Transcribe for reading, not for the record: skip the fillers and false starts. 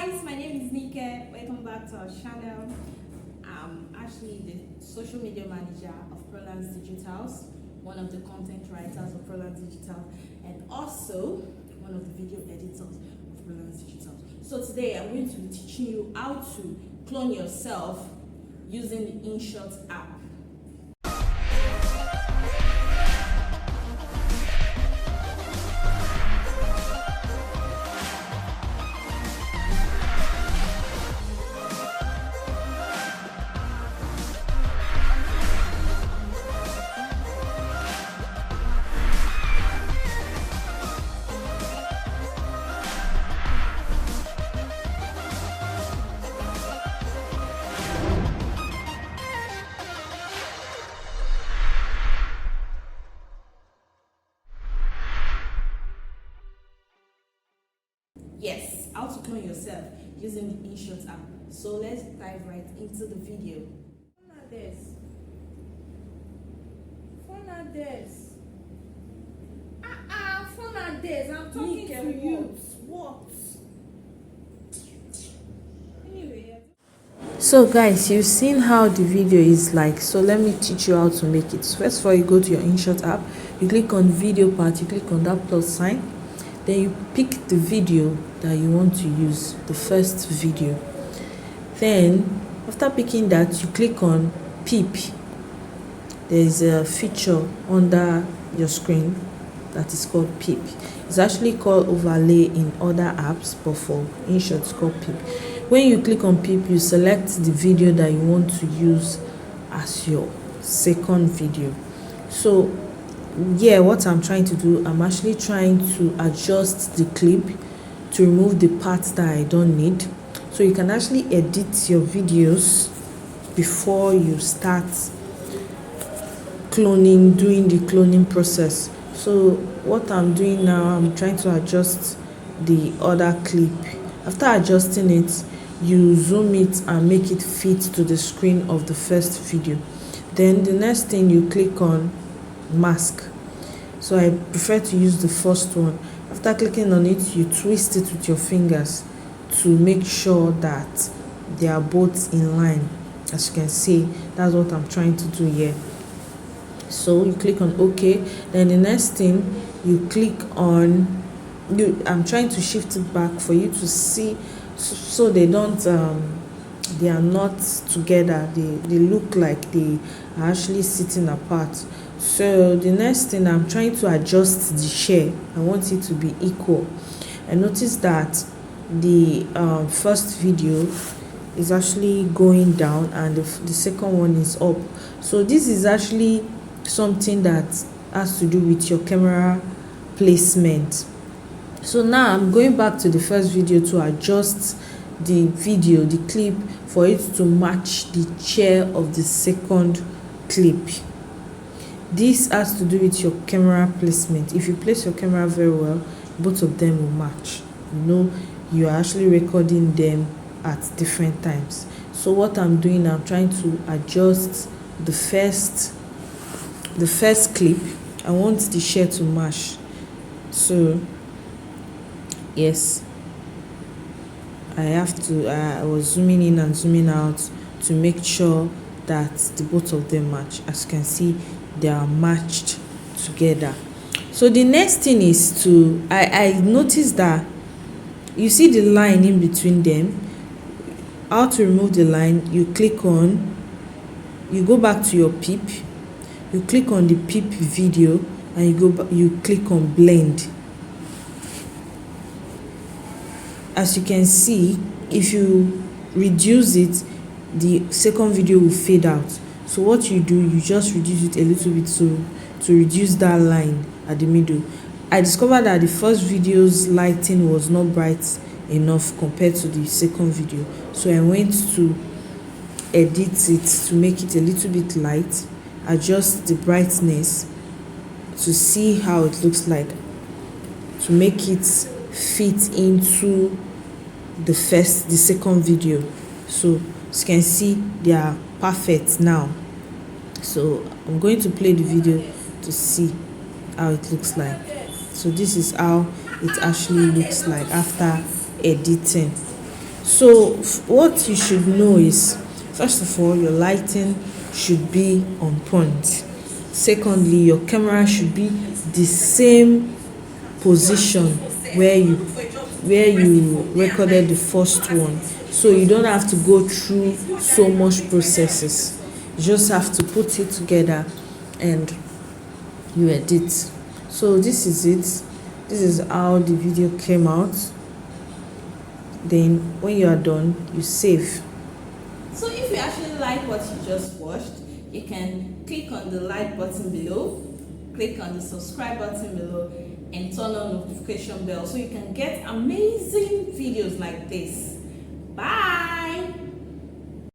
guys, my name is Nike. Welcome back to our channel. I'm actually the social media manager of Prolance Digitals, one of the content writers of Prolance Digital, and also one of the video editors of Prolance Digital. So today I'm going to be teaching you how to clone yourself using the Inshot app. Yes, how to clone yourself using the Inshot app. So let's dive right into the video. Phone I'm talking to you. What? Anyway. So guys, you've seen how the video is like, so let me teach you how to make it. First of all, you go to your Inshot app, you click on video part, you click on that plus sign, then you pick the video that you want to use, the first video. Then after picking that, you click on peep. There is a feature under your screen that is called peep. It's actually called overlay in other apps, but for Inshot it's called peep. When you click on peep, you select the video that you want to use as your second video. So yeah, what I'm trying to do, I'm actually trying to adjust the clip to remove the parts that I don't need. So you can actually edit your videos before you start cloning, doing the cloning process. So what I'm doing now, I'm trying to adjust the other clip. After adjusting it, you zoom it and make it fit to the screen of the first video. Then the next thing, you click on mask. So I prefer to use the first one. After clicking on it, you twist it with your fingers to make sure that they are both in line. As you can see, that's what I'm trying to do here. So you click on OK. Then the next thing, you click on I'm trying to shift it back for you to see, so they don't they are not together, they look like they are actually sitting apart. So the next thing, I'm trying to adjust the share. I want it to be equal. I noticed that the first video is actually going down and the second one is up. So this is actually something that has to do with your camera placement. So now I'm going back to the first video to adjust the video, the clip, for it to match the chair of the second clip. This has to do with your camera placement. If you place your camera very well, both of them will match. You know, you are actually recording them at different times. So what I'm doing, I'm trying to adjust the first clip. I want the share to match. So yes, I was zooming in and zooming out to make sure that the both of them match. As you can see, they are matched together. So the next thing is to I noticed that you see the line in between them. How to remove the line, you go back to your peep, you click on the peep video, and you click on blend. As you can see, if you reduce it, the second video will fade out. So what you do, you just reduce it a little bit to reduce that line at the middle. I discovered that the first video's lighting was not bright enough compared to the second video. So I went to edit it to make it a little bit light, adjust the brightness to see how it looks like, to make it fit into the second video. So as you can see, they are perfect now. So I'm going to play the video to see how it looks like. So this is how it actually looks like after editing. So what you should know is, first of all, your lighting should be on point. Secondly, your camera should be the same position where you recorded the first one, so you don't have to go through so much processes. You just have to put it together and you edit. So this is it. This is how the video came out. Then when you are done, you save. So if you actually like what you just watched, you can click on the like button below, click on the subscribe button below, and turn on notification bell so you can get amazing videos like this. Bye.